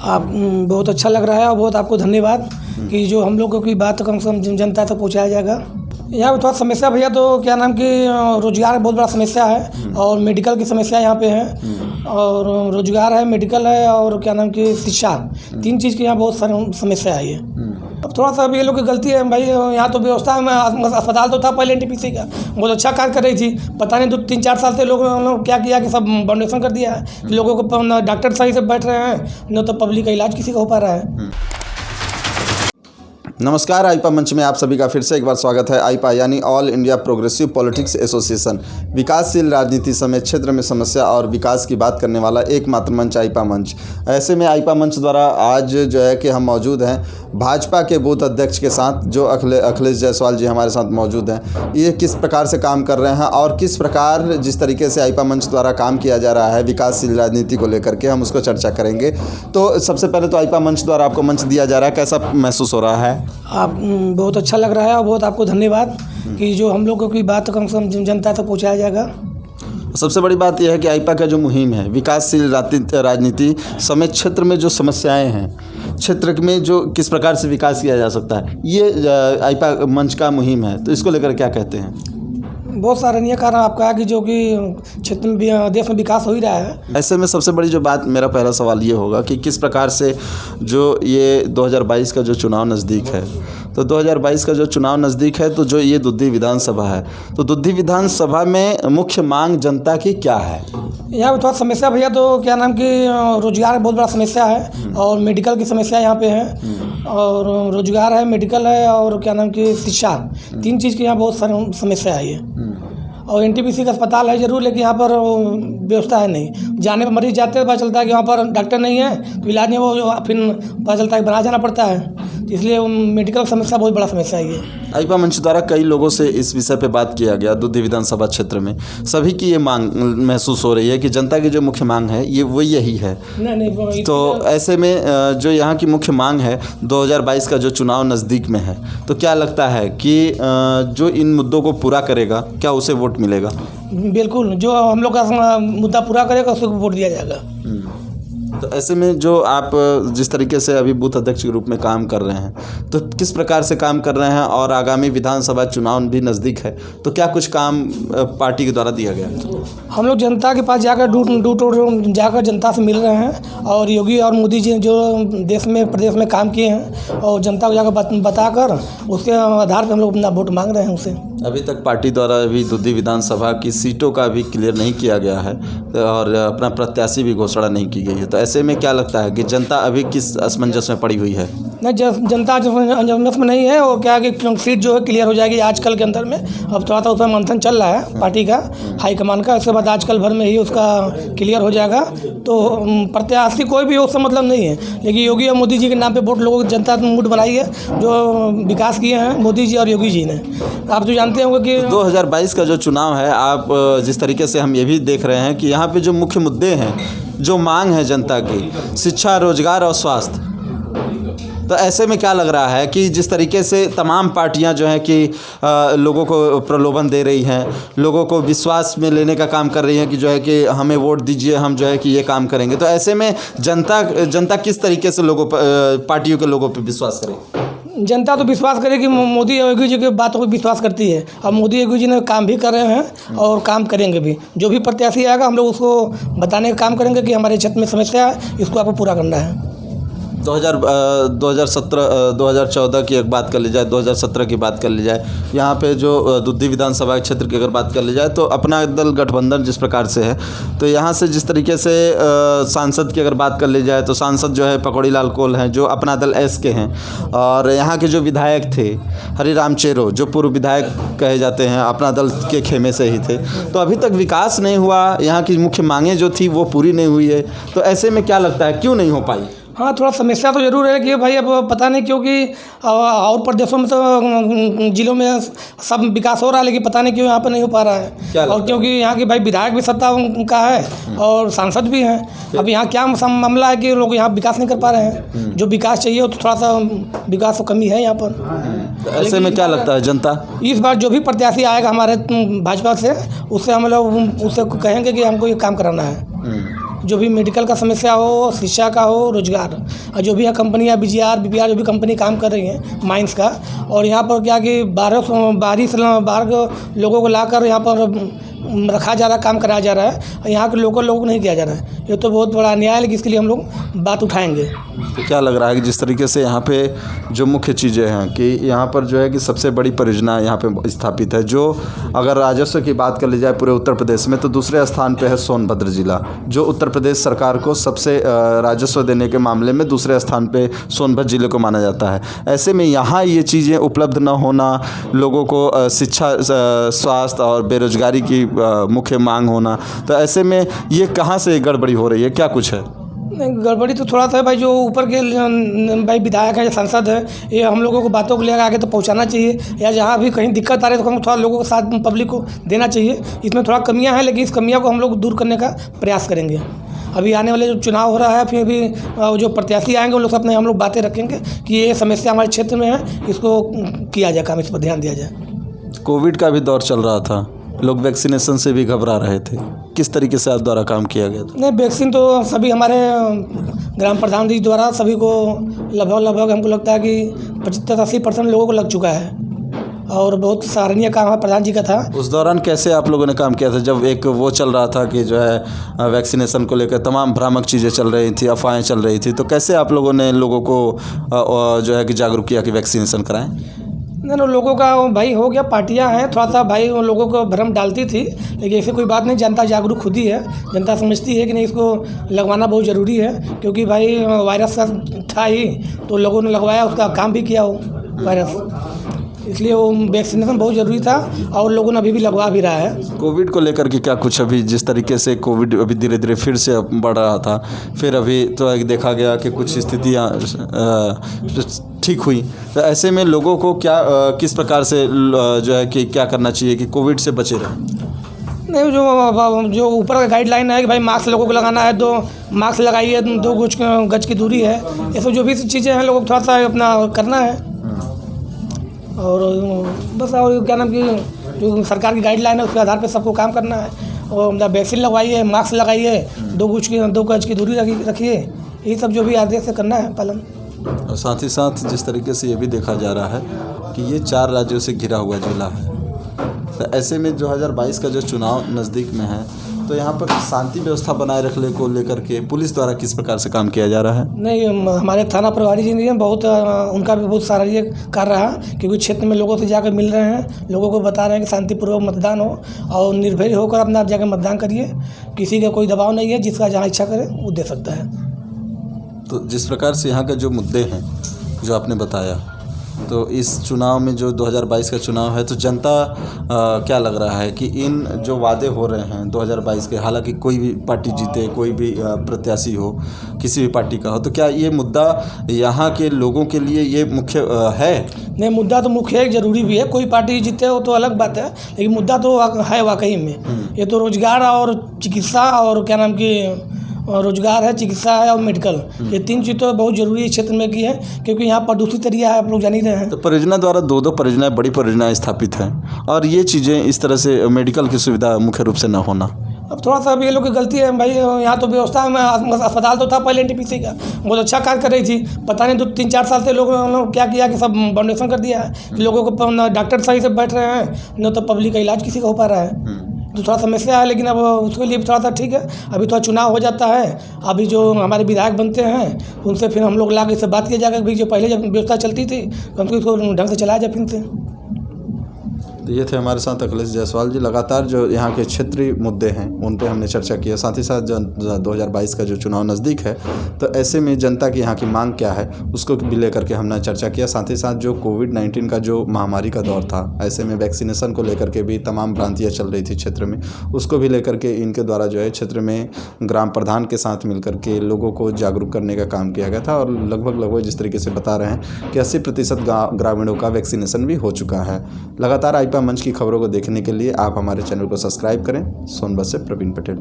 आप बहुत अच्छा लग रहा है और बहुत आपको धन्यवाद कि जो हम लोगों की बात कम से कम जनता तक पहुंचाया जाएगा। यहाँ पे थोड़ा समस्या भैया तो क्या नाम कि रोजगार बहुत बड़ा समस्या है और मेडिकल की समस्या यहाँ पे है और रोजगार है, मेडिकल है और क्या नाम कि शिक्षा, तीन चीज़ की यहाँ बहुत सारी समस्या है। ये अब थोड़ा सा अब ये लोग की गलती है भाई। यहाँ तो व्यवस्था में अस्पताल तो था पहले एनटीपीसी का, बहुत अच्छा कार्य कर रही थी। पता नहीं 2-3-4 साल से लोग क्या किया कि सब बाउंडेशन कर दिया है कि लोगों को न डॉक्टर सही से बैठ रहे हैं न तो पब्लिक का इलाज किसी का हो पा रहा है। नमस्कार, आईपा मंच में आप सभी का फिर से एक बार स्वागत है। आईपा यानी all India progressive politics association, विकासशील राजनीति समेत क्षेत्र में समस्या और विकास की बात करने वाला एकमात्र मंच आईपा मंच। ऐसे में आईपा मंच द्वारा आज जो है कि हम मौजूद हैं भाजपा के बूथ अध्यक्ष के साथ, जो अखिलेश जायसवाल जी हमारे साथ मौजूद हैं। ये किस प्रकार से काम कर रहे हैं और किस प्रकार जिस तरीके से आईपा मंच द्वारा काम किया जा रहा है विकासशील राजनीति को लेकर के, हम उसको चर्चा करेंगे। तो सबसे पहले तो आईपा मंच द्वारा आपको मंच दिया जा रहा है, कैसा महसूस हो रहा है? आप बहुत अच्छा लग रहा है और बहुत आपको धन्यवाद कि जो हम लोगों की बात कम से कम जनता तक पहुंचाया जाएगा। सबसे बड़ी बात यह है कि आईपा का जो मुहिम है विकासशील राजनीति समेत क्षेत्र में जो समस्याएं हैं, क्षेत्र में जो किस प्रकार से विकास किया जा सकता है, ये आईपा मंच का मुहिम है। तो इसको लेकर क्या कहते हैं? बहुत सराहनीय कारण आपका है कि जो कि क्षेत्र में देश में विकास हो ही रहा है। ऐसे में सबसे बड़ी जो बात, मेरा पहला सवाल ये होगा कि किस प्रकार से जो ये 2022 का जो चुनाव नज़दीक है, तो 2022 का जो चुनाव नज़दीक है तो जो ये दुद्धी विधानसभा है, तो दुद्धी विधानसभा में मुख्य मांग जनता की क्या है? यहाँ पे थोड़ा समस्या भैया तो क्या नाम कि रोजगार बहुत बड़ा समस्या है और मेडिकल की समस्या यहाँ पे है और रोजगार है, मेडिकल है और क्या नाम कि शिक्षा, तीन चीज़ की यहाँ बहुत सारी समस्या है। ये और एनटीपीसी का अस्पताल है जरूर, लेकिन यहाँ पर व्यवस्था है नहीं। जाने पर मरीज जाते हैं पता चलता है कि वहाँ पर डॉक्टर नहीं है तो इलाज नहीं, वो फिर पता चलता है कि बाहर जाना पड़ता है। इसलिए मेडिकल समस्या बहुत बड़ा समस्या है। ये आईपा मंच द्वारा कई लोगों से इस विषय पे बात किया गया। दुद्धी विधानसभा क्षेत्र में सभी की ये मांग महसूस हो रही है कि जनता की जो मुख्य मांग है ये वो यही है। नहीं तो ऐसे में जो यहाँ की मुख्य मांग है 2022 का जो चुनाव नज़दीक में है, तो क्या लगता है कि जो इन मुद्दों को पूरा करेगा क्या उसे वोट मिलेगा? बिल्कुल, जो हम लोग का मुद्दा पूरा करेगा उसको वोट दिया जाएगा। तो ऐसे में जो आप जिस तरीके से अभी बूथ अध्यक्ष के रूप में काम कर रहे हैं, तो किस प्रकार से काम कर रहे हैं और आगामी विधानसभा चुनाव भी नज़दीक है, तो क्या कुछ काम पार्टी के द्वारा दिया गया है? हम लोग जनता के पास जाकर डूर जाकर जनता से मिल रहे हैं और योगी और मोदी जी जो देश में प्रदेश में काम किए हैं और जनता को जाकर बताकर उसके आधार पर हम लोग अपना वोट मांग रहे हैं उनसे। अभी तक पार्टी द्वारा अभी दुद्धी विधानसभा की सीटों का भी क्लियर नहीं किया गया है और अपना प्रत्याशी भी घोषणा नहीं की गई है। तो ऐसे में क्या लगता है कि जनता अभी किस असमंजस में पड़ी हुई है? नहीं, जनता असमंजस में नहीं है। वो क्या है कि सीट जो है क्लियर हो जाएगी आजकल के अंदर में। अब थोड़ा सा उसमें मंथन चल रहा है पार्टी का, हाईकमान का। उसके बाद आजकल भर में ही उसका क्लियर हो जाएगा। तो प्रत्याशी कोई भी उससे मतलब नहीं है, लेकिन योगी और मोदी जी के नाम पे वोट लोगों की जनता ने मूड बनाई है। जो विकास किए हैं मोदी जी और योगी जी ने, आप तो जानते होंगे कि 2022 का जो चुनाव है, आप जिस तरीके से हम ये भी देख रहे हैं कि यहाँ पे जो मुख्य मुद्दे हैं, जो मांग है जनता की, शिक्षा, रोजगार और स्वास्थ्य, तो ऐसे में क्या लग रहा है कि जिस तरीके से तमाम पार्टियां जो हैं कि लोगों को प्रलोभन दे रही हैं, लोगों को विश्वास में लेने का काम कर रही हैं कि जो है कि हमें वोट दीजिए, हम जो है कि ये काम करेंगे, तो ऐसे में जनता किस तरीके से पार्टियों के लोगों पर विश्वास करे? जनता तो विश्वास करेगी, मोदी और योगी जी की बातों पर विश्वास करती है। अब मोदी योगी जी ने काम भी कर रहे हैं और काम करेंगे भी। जो भी प्रत्याशी आएगा हम लोग उसको बताने का काम करेंगे कि हमारे क्षेत्र में समस्या है, इसको आपको पूरा करना है। 2014 की एक बात कर ली जाए, 2017 की बात कर ली जाए, यहाँ पे जो दुद्धी विधानसभा क्षेत्र की अगर बात कर ली जाए, तो अपना दल गठबंधन जिस प्रकार से है, तो यहाँ से जिस तरीके से सांसद की अगर बात कर ली जाए, तो सांसद जो है पकौड़ी लाल कोल हैं, जो अपना दल एस के हैं, और यहाँ के जो विधायक थे हरिराम चेरो, जो पूर्व विधायक कहे जाते हैं, अपना दल के खेमे से ही थे। तो अभी तक विकास नहीं हुआ, यहाँ की मुख्य मांगें जो थी वो पूरी नहीं हुई है। तो ऐसे में क्या लगता है क्यों नहीं हो पाई? हाँ, थोड़ा समस्या तो ज़रूर है कि भाई अब पता नहीं क्योंकि और प्रदेशों में तो जिलों में सब विकास हो रहा है, लेकिन पता नहीं क्यों यहाँ पर नहीं हो पा रहा है। और क्योंकि यहाँ की भाई विधायक भी सत्ता उनका है और सांसद भी हैं। अब यहाँ क्या मामला है कि लोग यहाँ विकास नहीं कर पा रहे हैं। जो विकास चाहिए तो थोड़ा सा विकास तो कमी है यहाँ पर। तो ऐसे में क्या लगता है जनता इस बार जो भी प्रत्याशी आएगा हमारे भाजपा से, उससे हम लोग उससे कहेंगे कि हमको ये काम कराना है। जो भी मेडिकल का समस्या हो, शिक्षा का हो, रोजगार, और जो भी यहाँ कंपनियाँ BGR जो भी कंपनी काम कर रही हैं माइंस का, और यहाँ पर क्या कि बाहर के लोगों को लाकर यहाँ पर रखा जा रहा है, काम कराया जा रहा है, और यहाँ के लोकल लोगों को नहीं किया जा रहा है। ये तो बहुत बड़ा अन्याय है, लेकिन इसके लिए हम लोग बात उठाएंगे। तो क्या लग रहा है कि जिस तरीके से यहाँ पे जो मुख्य चीज़ें हैं कि यहाँ पर जो है कि सबसे बड़ी परियोजना यहाँ पे स्थापित है, जो अगर राजस्व की बात कर ली जाए पूरे उत्तर प्रदेश में तो दूसरे स्थान पे है सोनभद्र जिला, जो उत्तर प्रदेश सरकार को सबसे राजस्व देने के मामले में दूसरे स्थान पे सोनभद्र जिले को माना जाता है। ऐसे में यहाँ ये चीज़ें उपलब्ध न होना, लोगों को शिक्षा, स्वास्थ्य और बेरोजगारी की मुख्य मांग होना, तो ऐसे में ये कहाँ से गड़बड़ी हो रही है, क्या कुछ है? नहीं, गड़बड़ी तो थोड़ा सा है भाई, जो ऊपर के भाई विधायक है या सांसद है, ये हम लोगों को बातों को लेकर आगे तो पहुंचाना चाहिए, या जहां भी कहीं दिक्कत आ रही है तो हम थोड़ा लोगों के साथ पब्लिक को देना चाहिए। इसमें थोड़ा कमियां हैं, लेकिन इस कमियां को हम लोग दूर करने का प्रयास करेंगे। अभी आने वाले जो चुनाव हो रहा है, फिर भी जो प्रत्याशी आएंगे उन लोग से अपने हम लोग बातें रखेंगे कि ये समस्या हमारे क्षेत्र में है, इसको किया जाए काम, इस पर ध्यान दिया जाए। कोविड का भी दौर चल रहा था, लोग वैक्सीनेशन से भी घबरा रहे थे, किस तरीके से आप द्वारा काम किया गया था? नहीं, वैक्सीन तो सभी हमारे ग्राम प्रधान जी द्वारा सभी को लगभग हमको लगता है कि 75-80% लोगों को लग चुका है, और बहुत सराहनीय काम है प्रधान जी का था। उस दौरान कैसे आप लोगों ने काम किया था, जब एक वो चल रहा था कि जो है वैक्सीनेशन को लेकर तमाम भ्रामक चीज़ें चल रही थी, अफवाहें चल रही थी, तो कैसे आप लोगों ने लोगों को जो है कि जागरूक किया कि वैक्सीनेशन कराएं? नहीं, लोगों का भाई हो गया, पार्टियां हैं थोड़ा सा भाई, उन लोगों को भ्रम डालती थी, लेकिन ऐसी कोई बात नहीं, जनता जागरूक खुद ही है, जनता समझती है कि नहीं इसको लगवाना बहुत ज़रूरी है, क्योंकि भाई वायरस था ही तो लोगों ने लगवाया, उसका काम भी किया हो वायरस, इसलिए वो वैक्सीनेशन बहुत ज़रूरी था, और लोगों ने अभी भी लगवा भी रहा है। कोविड को लेकर के क्या कुछ, अभी जिस तरीके से कोविड अभी धीरे धीरे फिर से बढ़ रहा था, फिर अभी तो देखा गया कि कुछ स्थितियाँ ठीक हुई, तो ऐसे में लोगों को क्या किस प्रकार से जो है कि क्या करना चाहिए कि कोविड से बचे रहें? नहीं, जो ऊपर का गाइडलाइन है कि भाई मास्क लोगों को लगाना है, 2 मास्क लगाइए, 2 गज की दूरी है, ये सब जो भी चीज़ें हैं लोगों को थोड़ा सा अपना करना है, और बस, और क्या नाम कि जो सरकार की गाइडलाइन है उसके आधार पर सबको काम करना है, और वैक्सीन लगवाइए, मास्क लगाइए, 2 गज की दूरी रखिए, यही सब जो भी आदेश से करना है पालन। और साथ ही साथ जिस तरीके से ये भी देखा जा रहा है कि ये 4 राज्यों से घिरा हुआ जिला है, तो ऐसे में 2022 का जो चुनाव नज़दीक में है, तो यहाँ पर शांति व्यवस्था बनाए रखने को लेकर के पुलिस द्वारा किस प्रकार से काम किया जा रहा है? नहीं, हमारे थाना प्रभारी जी ने बहुत उनका भी बहुत सराहनीय कार्य रहा, क्योंकि क्षेत्र में लोगों से जाकर मिल रहे हैं, लोगों को बता रहे हैं कि शांतिपूर्वक मतदान हो और निर्भय होकर अपना जाकर मतदान करिए, किसी का कोई दबाव नहीं है, जिसका जहाँ इच्छा करे वो दे सकता है। तो जिस प्रकार से यहाँ के जो मुद्दे हैं जो आपने बताया, तो इस चुनाव में जो 2022 का चुनाव है, तो जनता क्या लग रहा है कि इन जो वादे हो रहे हैं 2022 के, हालांकि कोई भी पार्टी जीते, कोई भी प्रत्याशी हो, किसी भी पार्टी का हो, तो क्या ये मुद्दा यहाँ के लोगों के लिए ये मुख्य है? नहीं, मुद्दा तो मुख्य है, ज़रूरी भी है, कोई पार्टी जीते हो तो अलग बात है, लेकिन मुद्दा तो है वाकई में। ये तो रोजगार और चिकित्सा, और क्या नाम की रोजगार है, चिकित्सा है और मेडिकल, ये 3 चीज़ तो बहुत ज़रूरी है क्षेत्र में की है, क्योंकि यहाँ प्रदूषित एरिया है, आप लोग जान ही रहे हैं। तो परियोजना द्वारा 2 परियोजनाएं, बड़ी परियोजनाएं स्थापित हैं, और ये चीज़ें इस तरह से मेडिकल की सुविधा मुख्य रूप से न होना, अब थोड़ा सा अभी ये लोग की गलती है भाई। यहाँ तो व्यवस्था में अस्पताल तो था पहले NTPC का, बहुत अच्छा कार्य कर रही थी, पता नहीं 2-3-4 साल से लोग क्या किया कि सब बाउंडेशन कर दिया है कि लोगों को न डॉक्टर सही से बैठ रहे हैं, न तो पब्लिक का इलाज किसी का हो पा रहा है, तो थोड़ा समस्या है। लेकिन अब उसके लिए थोड़ा सा ठीक है, अभी थोड़ा चुनाव हो जाता है, अभी जो हमारे विधायक बनते हैं उनसे फिर हम लोग लाके इससे बात किया जाएगा कि जो पहले जब व्यवस्था चलती थी कम से उसको ढंग से चलाया जाए फिर से। तो ये थे हमारे साथ अखिलेश जायसवाल जी। लगातार जो यहाँ के क्षेत्रीय मुद्दे हैं उन पे हमने चर्चा की है, साथ ही साथ 2022 का जो चुनाव नज़दीक है, तो ऐसे में जनता की यहाँ की मांग क्या है उसको भी लेकर के हमने चर्चा किया। साथ ही साथ जो कोविड-19 का जो महामारी का दौर था, ऐसे में वैक्सीनेशन को लेकर के भी तमाम भ्रांतियाँ चल रही थी क्षेत्र में, उसको भी लेकर के इनके द्वारा जो है क्षेत्र में ग्राम प्रधान के साथ मिल के लोगों को जागरूक करने का काम किया गया था, और लगभग जिस तरीके से बता रहे हैं कि 80% ग्रामीणों का वैक्सीनेशन भी हो चुका है। लगातार आईपा मंच की खबरों को देखने के लिए आप हमारे चैनल को सब्सक्राइब करें। सोनभद्र से प्रवीण पटेल।